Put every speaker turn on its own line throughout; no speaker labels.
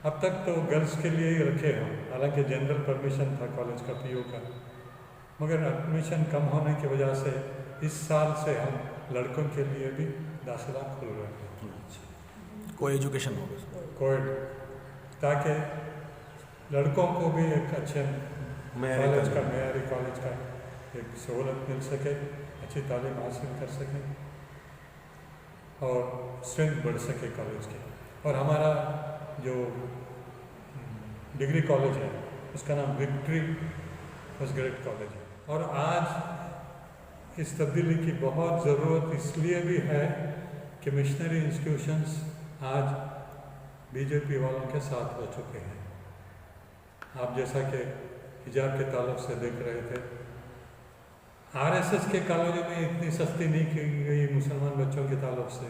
اب تک تو گرلس کے لیے ہی رکھے ہم، حالانکہ جنرل پرمیشن تھا کالج کا پی او کا، مگر ایڈمیشن کم ہونے کی وجہ سے اس سال سے ہم لڑکوں کے لیے بھی داخلہ کھول رہے ہیں،
کوئی ایجوکیشن ہوگا
کوئڈ، تاکہ لڑکوں کو بھی ایک اچھے کالج کا، معیاری کالج کا ایک سہولت مل سکے، اچھی تعلیم حاصل کر سکیں اور اسٹرینتھ بڑھ سکے کالج کی۔ اور ہمارا جو ڈگری کالج ہے اس کا نام وکٹری پوسٹ گریجویٹ کالج ہے، اور آج اس تبدیلی کی بہت ضرورت اس لیے بھی ہے کہ مشنری انسٹیٹیوشنز آج بی جے پی والوں کے ساتھ ہو چکے ہیں۔ آپ جیسا کہ حجاب کے تعلق سے دیکھ رہے تھے، آر ایس ایس کے کالجوں میں اتنی سختی نہیں کی گئی مسلمان بچوں کے تعلق سے،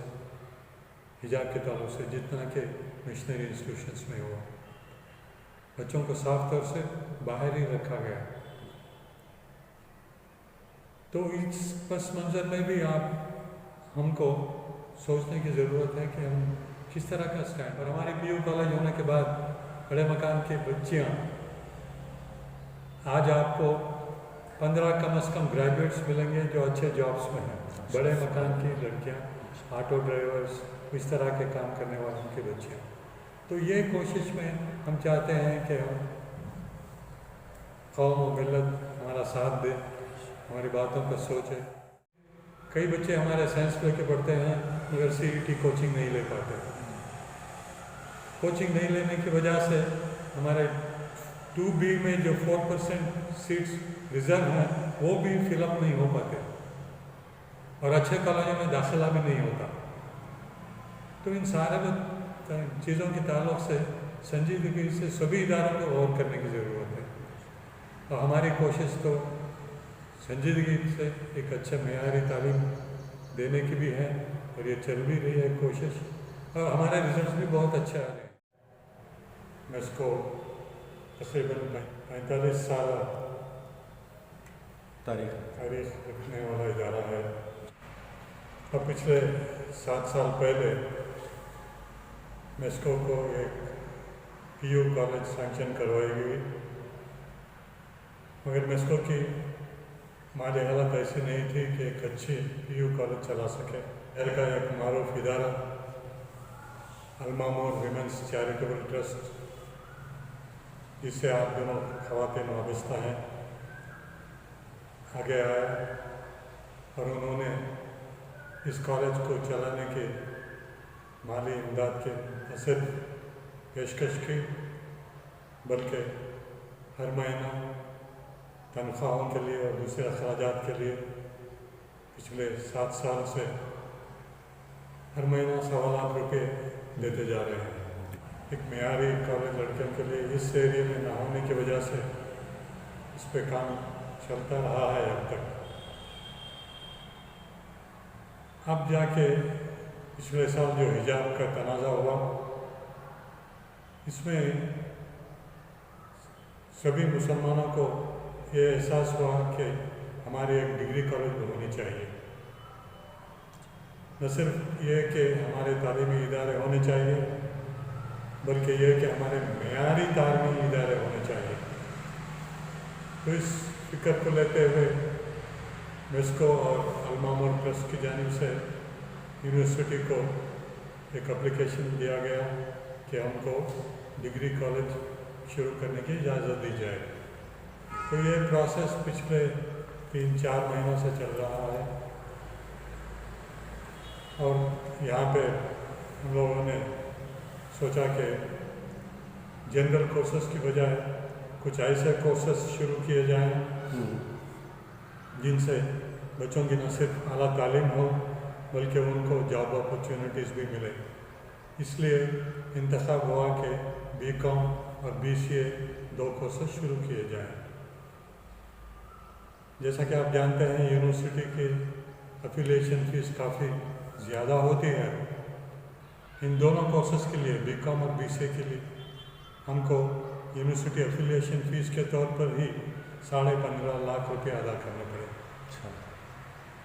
حجاب کے تعلق سے، جتنا کہ مشنری انسٹیٹیوشنز میں ہوا۔ بچوں کو صاف طور سے باہر ہی رکھا گیا۔ تو اس پس منظر میں بھی ہم کو سوچنے کی ضرورت ہے کہ ہم کس طرح کا اسٹینڈ، اور ہماری پی یو کالج ہونے کے بعد بڑے مکان کی بچیاں، آج آپ کو 15 کم از کم گریجویٹس ملیں گے جو اچھے جابس میں ہیں، بڑے مکان کی لڑکیاں، آٹو ڈرائیورس، اس طرح کے کام کرنے والوں کی بچیاں۔ تو یہ کوشش میں ہم چاہتے ہیں کہ ہم قوم و ملت ہمارا ساتھ دے، ہماری باتوں پر سوچے۔ کئی بچے ہمارے سائنس لے کے پڑھتے ہیں مگر سی ای ٹی کوچنگ نہیں لے پاتے، کوچنگ نہیں لینے کی وجہ سے ہمارے 2B میں جو 4% سیٹس ریزرو ہیں وہ بھی فل اپ نہیں ہو پاتے، اور اچھے کالجوں میں داخلہ بھی نہیں ہوتا۔ تو ان سارے چیزوں کے تعلق سے سنجیدگی سے سبھی اداروں کو غور کرنے کی ضرورت ہے، اور ہماری کوشش تو سنجیدگی سے ایک اچھے معیاری تعلیم دینے کی بھی ہے، اور یہ چل بھی رہی ہے کوشش، اور ہمارے ریزلٹس بھی بہت اچھے آ رہے ہیں۔ میں اس کو تقریباً 45 سال تاریخ رکھنے والا ادارہ ہے، اور پچھلے 7 سال پہلے میسکو کو ایک پی یو کالج سینکشن کروائی گئی، مگر میسکو کی مالی حالت ایسی نہیں تھی کہ ایک اچھی پی یو کالج چلا سکے۔ شہر کا ایک معروف ادارہ المامور ویمنس چیریٹیبل ٹرسٹ، جس سے آپ دونوں خواتین وابستہ ہیں، آگے آئے اور انہوں نے اس کالج کو چلانے کی مالی امداد کی نہ صرف پیشکش کی بلکہ ہر مہینہ تنخواہوں کے لیے اور دوسرے اخراجات کے لیے پچھلے 7 سال سے ہر مہینہ 1.25 لاکھ روپے دیتے جا رہے ہیں۔ ایک معیاری کالج لڑکیوں کے لیے اس ایریے میں نہ ہونے کی وجہ سے اس پہ کام چلتا رہا ہے اب تک۔ اب جا کے پچھلے سال جو حجاب کا تنازع ہوا، اس میں سبھی مسلمانوں کو یہ احساس ہوا کہ ہماری ایک ڈگری کالج ہونی چاہیے، نہ صرف یہ کہ ہمارے تعلیمی ادارے ہونے چاہیے بلکہ یہ کہ ہمارے معیاری تعلیمی ادارے ہونے چاہیے۔ تو اس فکر کو لیتے ہوئے میسکو اور المامور ٹرسٹ کی جانب سے یونیورسٹی کو ایک اپلیکیشن دیا گیا کہ ہم کو ڈگری کالج شروع کرنے کی اجازت دی جائے۔ تو یہ پروسیس پچھلے 3-4 مہینوں سے چل رہا ہے، اور یہاں پہ ہم لوگوں نے سوچا کہ جنرل کورسز کی بجائے کچھ ایسے کورسز شروع کیے جائیں جن سے بچوں کی نہ صرف اعلیٰ تعلیم ہو بلکہ ان کو جاب اپرچونیٹیز بھی ملے۔ اس لیے انتخاب ہوا کہ BCom اور BCA 2 کورسز شروع کیے جائیں۔ جیسا کہ آپ جانتے ہیں یونیورسٹی کی افیلیشن فیس کافی زیادہ ہوتی ہے۔ ان دونوں کورسز کے لیے BCom اور BCA کے لیے ہم کو یونیورسٹی افیلیشن فیس کے طور پر ہی 15.5 لاکھ روپے ادا کرنے پڑے،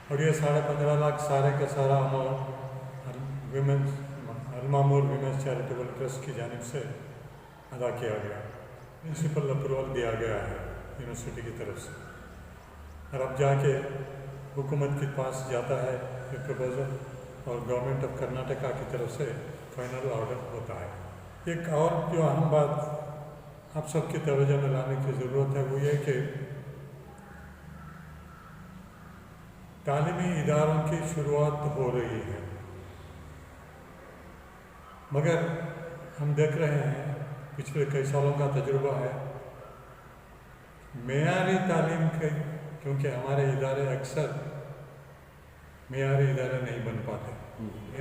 اور یہ 15.5 لاکھ سارے کا سارا اماؤنٹ المامور ویمنس چیریٹیبل ٹرسٹ کی جانب سے अदा किया गया, म्यूनसिपल अप्रूवल दिया गया है यूनिवर्सिटी की तरफ से, और अब जाके हुकूमत के पास जाता है ये प्रपोज़ल और गवर्नमेंट ऑफ कर्नाटका की तरफ से फाइनल ऑर्डर होता है। एक और जो अहम बात आप सबकी तवज्जो में लाने की ज़रूरत है वो ये कि तालीमी इदारों की शुरुआत हो रही है, मगर हम देख रहे हैं पिछले कई सालों का तजुर्बा है मेयारी तालीम के, क्योंकि हमारे इदारे अक्सर मेयारी इदारे नहीं बन पाते।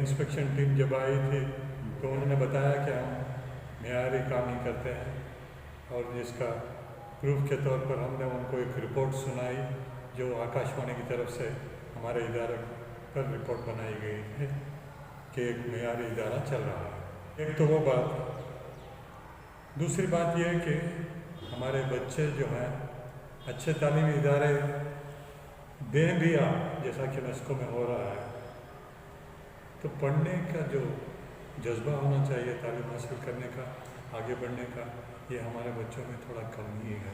इंस्पेक्शन टीम जब आई थी तो उन्होंने बताया कि हम मेयारी काम ही करते हैं, और जिसका प्रूफ के तौर पर हमने उनको एक रिपोर्ट सुनाई जो आकाशवाणी की तरफ से हमारे इदारे पर रिपोर्ट बनाई गई है कि एक मेयारी इदारा चल रहा है। एक तो वो बात, दूसरी बात यह है कि हमारे बच्चे जो हैं अच्छे तालीमी इदारे दें भी जैसा कि यूनेस्को में हो रहा है, तो पढ़ने का जो जज्बा होना चाहिए तालीम हासिल करने का, आगे बढ़ने का, ये हमारे बच्चों में थोड़ा कम ही है।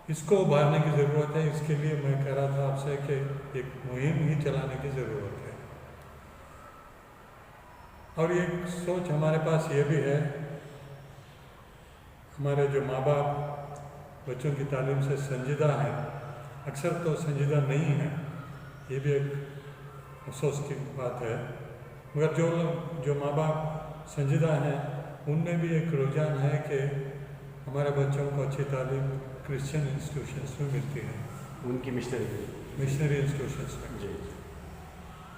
इसको उभारने की ज़रूरत है। इसके लिए मैं कह रहा था आपसे कि एक मुहिम ही चलाने की ज़रूरत है, और एक सोच हमारे पास ये भी है, हमारे जो माँ बाप बच्चों की तालीम से संजीदा हैं, अक्सर तो संजीदा नहीं हैं, ये भी एक अफसोस की बात है, मगर जो माँ बाप संजीदा हैं उनमें भी एक रुझान है कि हमारे बच्चों को अच्छी तालीम क्रिश्चियन इंस्टीट्यूशंस में मिलती है,
उनकी
मिशनरी इंस्टीट्यूशंस में।
जी।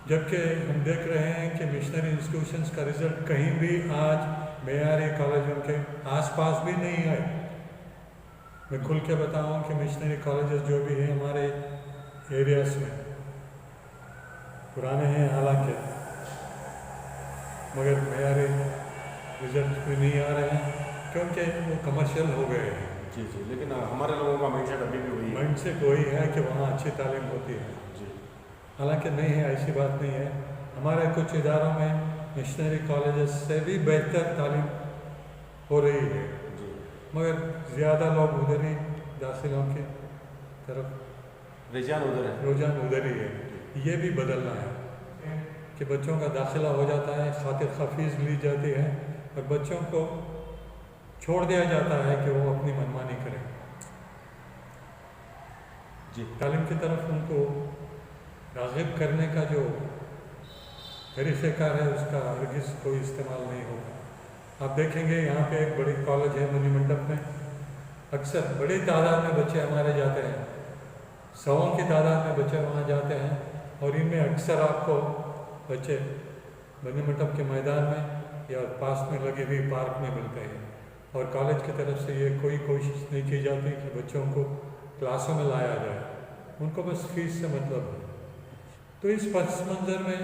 जबकि हम देख रहे हैं कि मिशनरी इंस्टीट्यूशंस का रिज़ल्ट कहीं भी आज मेयारी कॉलेजों के आसपास भी नहीं है। मैं खुल के बताऊं कि मिशनरी कॉलेजेस जो भी हैं हमारे एरियाज में पुराने हैं हालांकि, मगर मेयारी रिजल्ट भी नहीं आ रहे हैं क्योंकि वो कमर्शियल हो गए हैं।
जी जी, लेकिन हमारे लोगों का माइंडसेट अभी भी वही है।
माइंडसेट वही है कि वहाँ अच्छी तालीम होती है।
जी।
हालांकि नहीं है, ऐसी बात नहीं है। हमारे कुछ इदारों में मिशनरी कॉलेजेस से भी बेहतर तालीम हो रही है,
जी।
मगर ज़्यादा लोग उधर ही दाखिलों की तरफ रुझान उधर ही है। ये भी बदलना है कि बच्चों का दाखिला हो जाता है, खातिर ख़फीस ली जाती है और बच्चों को छोड़ दिया जाता है कि वो अपनी मनमानी करें।
जी।
तालीम की तरफ उनको राग़िब करने का जो तरीक़ेकार है उसका हरगिज़ कोई इस्तेमाल नहीं होता। आप देखेंगे यहाँ पे एक बड़ी कॉलेज है मनी मंडप में, अक्सर बड़ी तादाद में बच्चे हमारे जाते हैं, सौों की तादाद में बच्चे वहाँ जाते हैं, और इनमें अक्सर आपको बच्चे मनी मंडप के मैदान में या पास में लगे हुए पार्क में मिलते हैं। और कॉलेज की तरफ से ये कोई कोशिश नहीं की जाती कि बच्चों को क्लासों में लाया जाए, उनको बस फीस से मतलब है। तो इस पस मंज़र में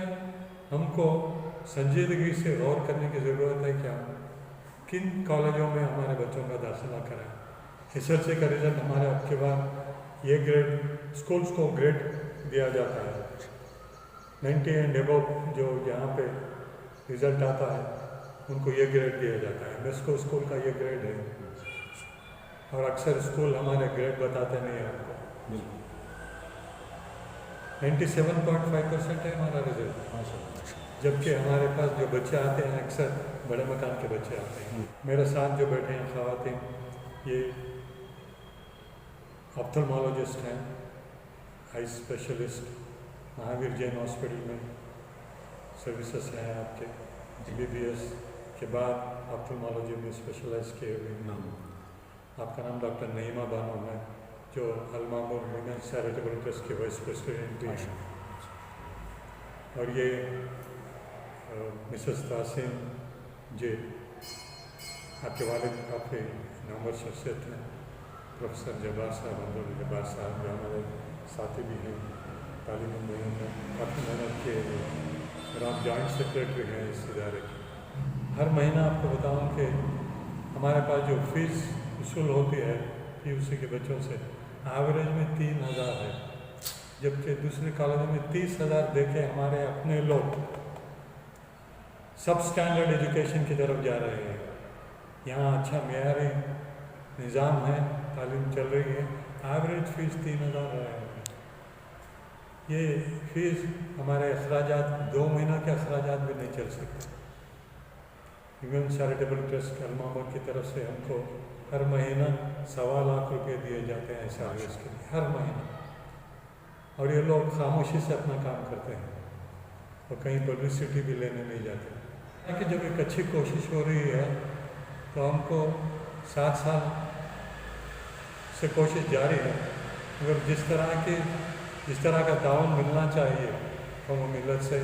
हमको संजीदगी से गौर करने की ज़रूरत है कि हम किन कॉलेजों में हमारे बच्चों का दाखिला कराएं। SSLC का रिज़ल्ट हमारे अब के बाद ये ग्रेड स्कूल्स को ग्रेड दिया जाता है, 90 एंड अबव जो यहाँ पे रिज़ल्ट आता है उनको ये ग्रेड दिया जाता है। मेस्को स्कूल का ये ग्रेड है, और अक्सर स्कूल हमारे ग्रेड बताते नहीं हैं हमको। 97.5% है हमारा रिजल्ट, जबकि हमारे पास जो बच्चे आते हैं अक्सर बड़े मकान के बच्चे आते हैं। मेरे साथ जो बैठे हैं ख़वातीन, ये ऑप्थल्मोलॉजिस्ट हैं, eye specialist, Mahavir Jain hospital में सर्विसेज हैं आपके, BBS के बाद ऑप्थल्मोलॉजी में स्पेशलाइज किए हुए। आपका नाम डॉक्टर नईमा बानो है, जो अल-मामून वुमेन्स चैरिटेबल ट्रस्ट के वाइस प्रेसिडेंट भी हैं, और ये मिसेस तासीम जी, आपके वालिद काफ़ी नामवर शख्सियत हैं, प्रोफेसर जब्बार साहब, अब्दुल जब्बार साहब, जो हमारे साथी भी हैं तालीम मुहिम में काफ़ी मेहनत किए हुए, और आप जॉइंट सेक्रेटरी हैं इस इदारे के। हर महीना आपको बताऊं कि हमारे पास जो फीस वसूल होती है PUC के बच्चों से एवरेज में 3,000 है, जबकि दूसरे कॉलेजों में 30,000 देके हमारे अपने लोग सब स्टैंडर्ड एजुकेशन की तरफ जा रहे हैं। यहाँ अच्छा मेयारी निज़ाम है, तालीम चल रही है। एवरेज फ़ीस 3,000 है। ये फ़ीस हमारे अखराजात 2 महीना के अखराजात भी नहीं चल सकते। ह्यूमन चैरिटेबल ट्रस्ट अलमामोर की तरफ से हमको हर महीना 1.25 लाख रुपए दिए जाते हैं सर्विस के लिए, हर महीना। और ये लोग खामोशी से अपना काम करते हैं और कहीं पब्लिसिटी भी लेने नहीं जाते। कि जब एक अच्छी कोशिश हो रही है तो हमको 7 साल से कोशिश जारी है, मगर जिस तरह का ताउन मिलना चाहिए कौम मिलत से,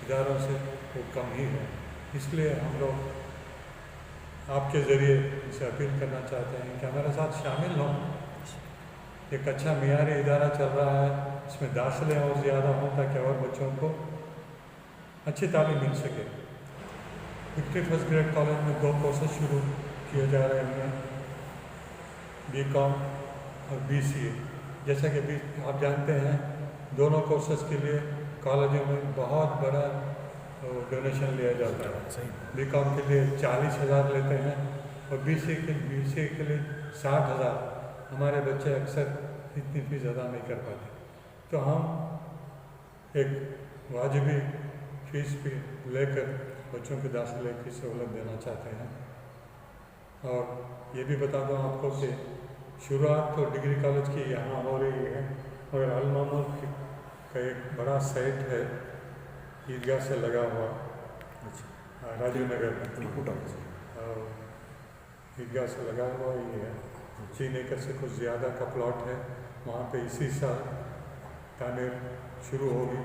इदारों से, वो कम ही है। इसलिए हम लोग आपके ज़रिए इनसे अपील करना चाहते हैं कि हमारे साथ शामिल हों। एक अच्छा मेयारी इदारा चल रहा है, इसमें दाखिले और ज़्यादा हों ताकि और बच्चों को अच्छी तालीम मिल सके। विक्ट्री फर्स्ट ग्रेड कॉलेज में 2 कोर्सेज शुरू किए जा रहे हैं, BCom और BCA। जैसा कि आप जानते हैं, दोनों कोर्सेज के लिए कॉलेजों में बहुत बड़ा डोनेशन लिया जाता है। BCom के लिए 40,000 लेते हैं और BCA के लिए 60,000। हमारे बच्चे अक्सर इतनी फीस अदा नहीं कर पाते, तो हम एक वाजिबी फीस भी लेकर बच्चों के दाखिले की सहूलत देना चाहते हैं। और ये भी बता दूँ आपको कि शुरुआत तो डिग्री कॉलेज की यहाँ हो रही है, और अलमामोर का एक बड़ा साइट है ईदगाह से लगा हुआ, राजीव नगर में ईदगाह से लगा हुआ ही है। 3 एकड़ से कुछ ज़्यादा का प्लॉट है, वहाँ पे इसी साल तामीर शुरू होगी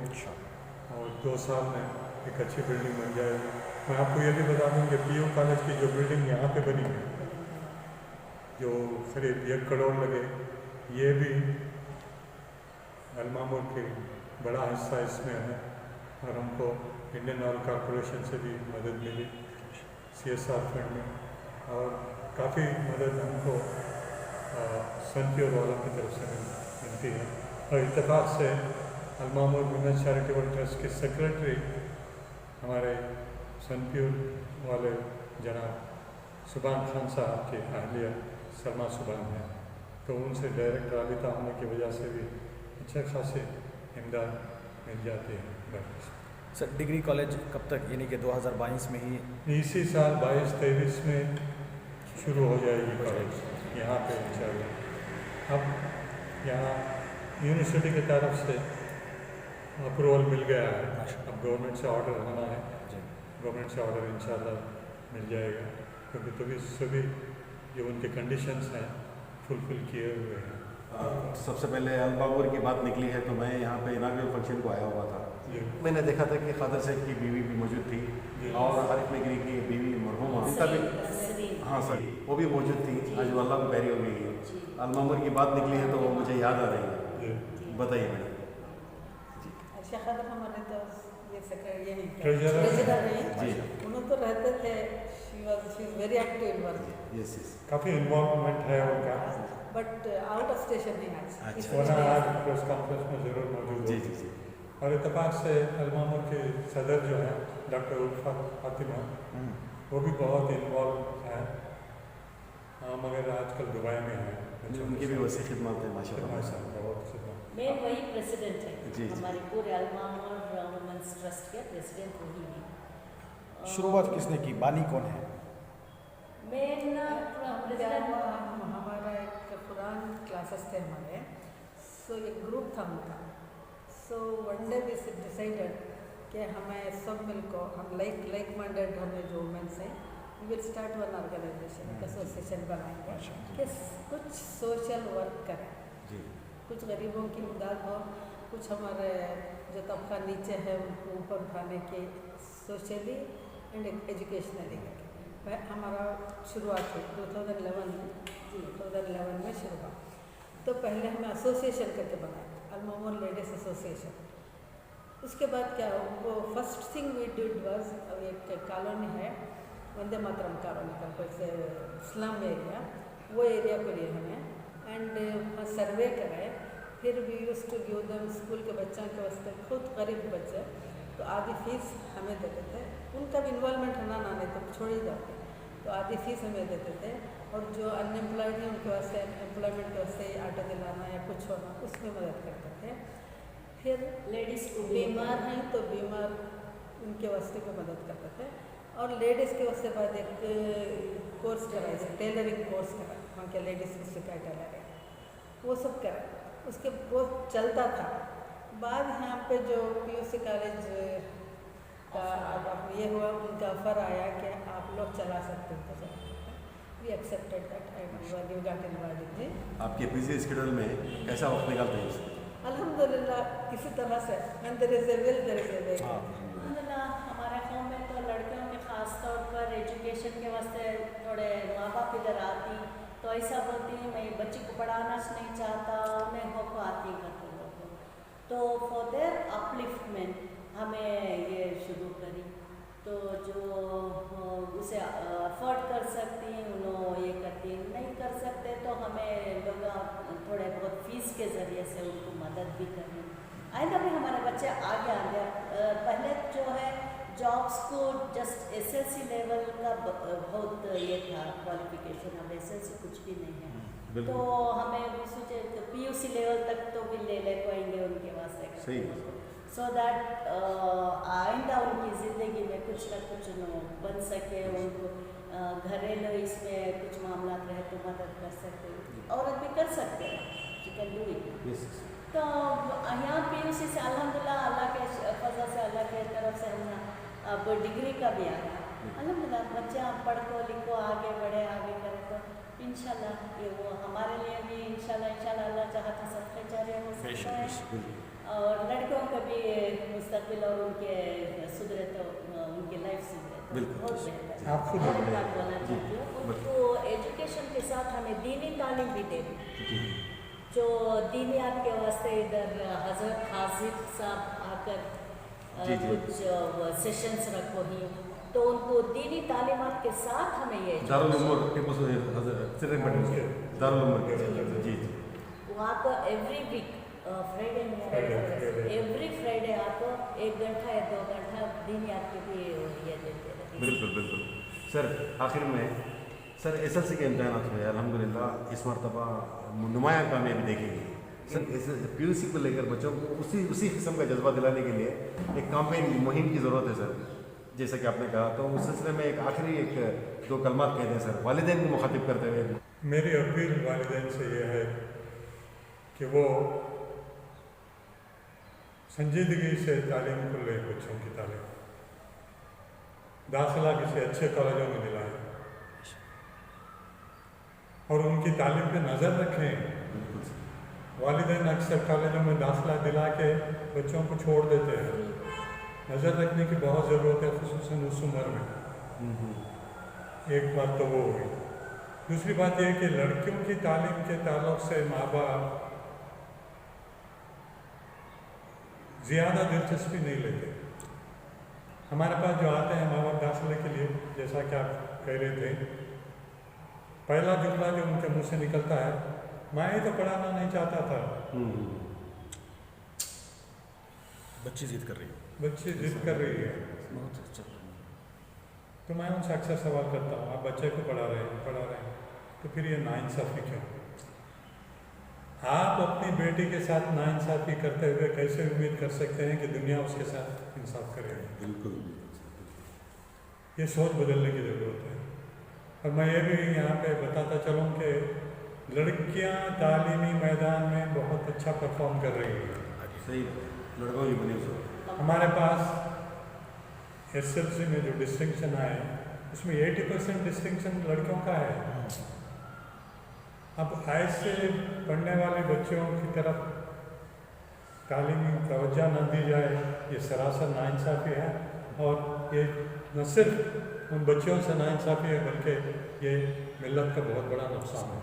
और 2 साल में एक अच्छी बिल्डिंग बन जाएगी। मैं आपको ये भी बता दूँ कि PU कॉलेज की जो बिल्डिंग यहाँ पे बनी है, जो करीब 1 करोड़ लगे, ये भी अलमामोर के बड़ा हिस्सा इसमें है। और हमको इंडियन ऑयल कॉरपोरेशन से भी मदद मिली CSR फंड में, और काफ़ी मदद हमको सनप्योर वालों की तरफ से मिलती है। और इत्तेफाक से अलमामोर वुमेन्स चैरिटेबल ट्रस्ट के सेक्रेटरी हमारे सनप्योर वाले जनाब सुबान खान साहब की अहलिया सलमा सुबान है, तो उनसे डायरेक्ट राबिता होने की वजह से भी अच्छे खासे इमदाद मिल जाती है।
सर, डिग्री कॉलेज कब तक, यानी कि 2022 में ही?
इसी साल 22-23 में शुरू हो जाएगी कॉलेज यहाँ पे इंशाल्लाह। अब यहाँ यूनिवर्सिटी की तरफ से अप्रूवल मिल गया है, अब गवर्नमेंट से ऑर्डर होना है। गवर्नमेंट से ऑर्डर इंशाल्लाह मिल जाएगा, क्योंकि तभी सभी जो उनके कंडीशंस हैं फुलफिल किए हुए हैं।
सबसे पहले अलमामोर की बात निकली है तो मैं यहाँ पे इनाग्रल फंक्शन को आया हुआ था। मैंने देखा था कि खादर साहब की बीवी भी मौजूद थी और आरिफ नगरी की बीवी मरहूमा उनका भी, हाँ सर, वो भी मौजूद थी। आज वो अल्लाह को पैरी हो गई है। अलमामोर की बात निकली है तो वो मुझे याद आ रही है, बताइए मैडम।
हमारे तो ये
ट्रेजरर
जी, उन्होंने तो रहते थे, she is very active in work.
Yes,
काफ़ी इन्वॉल्वमेंट है उनका,
बट आउट ऑफ स्टेशन नहीं आज।
वरना आज प्रेस कॉन्फ्रेंस में ज़रूर मौजूद
जी
होगी।
जी जी।
और इत्तेफाक से अलमामोर के सदर जो हैं डॉक्टर उल्फा फातिमा, वो भी बहुत इन्वॉल्व हैं, मगर आजकल दुबई में हैं।
उनकी भी वैसी खिदमत है माशाल्लाह।
बहुत
मैं वही प्रेसिडेंट है,
जी।
हमारे पूरे अलमामोर वुमेन्स ट्रस्ट के प्रेसिडेंट वही है।
शुरुआत किसने की, बानी कौन है?
मेन प्रेसिडेंट
हमारा एक कुरान क्लासेस थे हमारे, सो एक ग्रुप था उनका। So one day we decided कि हमें सब मिलकर, हम लाइक माइंडेड हमें जो वुमेन्स हैं, we will start one organisation, association बनाएंगे कि कुछ सोशल वर्क करें, कुछ गरीबों की इमदाद हो, कुछ हमारे जो तबका नीचे है उनको ऊपर उठाने के, सोशली एंड एजुकेशनली। हमारा शुरुआत हुई 2011 में शुरू हुआ। तो पहले हमें एसोसिएशन करके बनाया, अलमामोर लेडीज़ एसोसिएशन। उसके बाद क्या हो, वो first thing we did was, एक कॉलोनी है वंदे मातरम कॉलोनी का, कोई स्लम एरिया, वो एरिया को लिए हमें एंड सर्वे कराए। फिर we used to give them, school के बच्चों के वास्ते, खुद गरीब बच्चे तो आधी फीस हमें देते थे, उनका भी इन्वॉल्वमेंट होना ना, नहीं तो छोड़ ही जाते। तो आधी फीस हमें देते थे, और जो अनएम्प्लॉयड हैं उनके वास्ते एम्प्लॉयमेंट के वास्ते ऑटो दिलाना या कुछ होना उसमें मदद करते थे। फिर
लेडीज़ को
बीमार हैं तो बीमार उनके वास्ते को मदद करते थे। और लेडीज़ के वास्ते बाद एक कोर्स कराए थे, टेलरिंग कोर्स करा, वहाँ के लेडीज़ को सिखाए टेलरिंग, वो सब करा, उसके वो चलता था। बाद यहाँ पे जो पीयूसी कॉलेज का अब ये हुआ, उनका ऑफर आया कि आप लोग चला सकते हैं, तो we accepted that and we got invited जी।
आपके बिजी शेड्यूल में कैसा वक्त निकालते हैं?
अल्हम्दुलिल्लाह किसी तरह से, when there is a will there is a way।
अल्हम्दुलिल्लाह हमारे गाँव में तो लड़कियों के ख़ास तौर पर एजुकेशन के वास्ते थोड़े माँ बाप इधर आती तो ऐसा बोलती है मैं बच्ची को पढ़ाना नहीं चाहता, मैं होको आती करती लोगों को, तो फॉर देयर अपलिफ्टमेंट हमें ये शुरू करी। तो जो उसे अफोर्ड कर सकती उन्होंने ये करती, नहीं कर सकते तो हमें लोग थोड़े बहुत फीस के ज़रिए से उनको मदद भी करनी। आइंदा भी हमारे बच्चे आगे आ गया। पहले जो है जॉब्स को जस्ट एसएलसी लेवल का बहुत ये था क्वालिफिकेशन, अब एसएलसी कुछ भी नहीं है, तो हमें सोचे तो पीयूसी लेवल तक तो भी ले पाएंगे उनके वास्ते, सो दैट आइंदा उनकी ज़िंदगी में कुछ ना कुछ बन सके, उनको घरेलू इसमें कुछ मामला रहे तो मदद कर सकते, औरत भी कर सकते हैं, यू कैन डू इट। तो यहाँ पीयूसी से अल्हम्दुलिल्लाह अल्लाह के फजल से, अल्लाह के तरफ से हम अब डिग्री का भी आया, अल्हम्दुलिल्लाह बच्चा पढ़ो लिखो आगे बढ़े, आगे करे तो इंशाल्लाह ये वो हमारे लिए भी इंशाल्लाह अल्लाह चाहा तो सबके जारी हो सकता है, और लड़कियों का भी मुस्तकबिल और उनके सुधरे तो उनकी लाइफ सुधरे तो बहुत बेहतर।
आप खुद
और एक बात बोलना चाहती हूँ, उनको एजुकेशन के साथ हमें दीनी तालीम भी देनी, जो दीनियात के वास्ते इधर हज़रत हाजिर साहब आकर कुछ सेशंस रखो ही, तो उनको दीनी तालीमात के साथ हमें ये
जी
वहाँ को every week Friday every Friday आपको 1 घंटा या 2 घंटा दीनियात के भी ये देते रहते।
बिल्कुल। सर आखिर में सर एसएलसी के इम्तहान हुए, अल्हम्दुलिल्लाह इस मरतबा नुमायाँ कामयाबी देखेंगे। सर पीयूसी को लेकर बच्चों को उसी किस्म का जज्बा दिलाने के लिए एक कैंपेन मुहिम की ज़रूरत है सर, जैसा कि आपने कहा, तो उस सिलसिले में एक आखिरी 1-2 कलमात कह दें सर, वालिदैन को मुखातिब करते हुए।
मेरी अपील वालिदैन से यह है कि वो संजीदगी से तालीम को ले, बच्चों की तालीम, दाखिला किसी अच्छे कॉलेजों में दिलाएं और उनकी तालीम पे नज़र रखें। वालिदैन अक्सर कॉलेजों में दाखिला दिला के बच्चों को छोड़ देते हैं, नज़र रखने की बहुत ज़रूरत है, ख़ुसूसन उस उम्र में। एक बात तो वो हुई। दूसरी बात यह कि लड़कियों की तालीम के ताल्लुक़ से माँ बाप ज़्यादा दिलचस्पी नहीं लेते। हमारे पास जो आते हैं माँ बाप दाखिले के लिए, जैसा कि आप कह रहे थे, पहला जुमला जो उनके मुंह से निकलता है, मैं ही तो पढ़ाना नहीं चाहता था।
बच्ची जिद कर रही है,
बच्ची जिद कर रही है,
बहुत अच्छा।
तो मैं उनसे अक्सर सवाल करता हूँ, आप बच्चे को पढ़ा रहे हैं, तो फिर ये नाइंसाफ़ी क्यों? आप अपनी बेटी के साथ नाइंसाफ़ी करते हुए कैसे उम्मीद कर सकते हैं कि दुनिया उसके साथ इंसाफ करेगी?
बिल्कुल।
ये सोच बदलने की ज़रूरत है। और मैं ये भी यहाँ पे बताता चलूँ कि लड़कियाँ तालीमी मैदान में बहुत अच्छा परफॉर्म कर रही हैं।
सही, लड़कों की बनी।
हमारे पास एसएलसी में जो डिस्टिंक्शन आए उसमें 80% डिस्टिंक्शन लड़कियों का है। अब ऐसे पढ़ने वाले बच्चों की तरफ तालीमी तवज्जो न दी जाए, ये सरासर नाइंसाफ़ी है, और ये न सिर्फ उन बच्चों से नाइंसाफ़ी है बल्कि ये मिल्लत का बहुत बड़ा नुकसान है।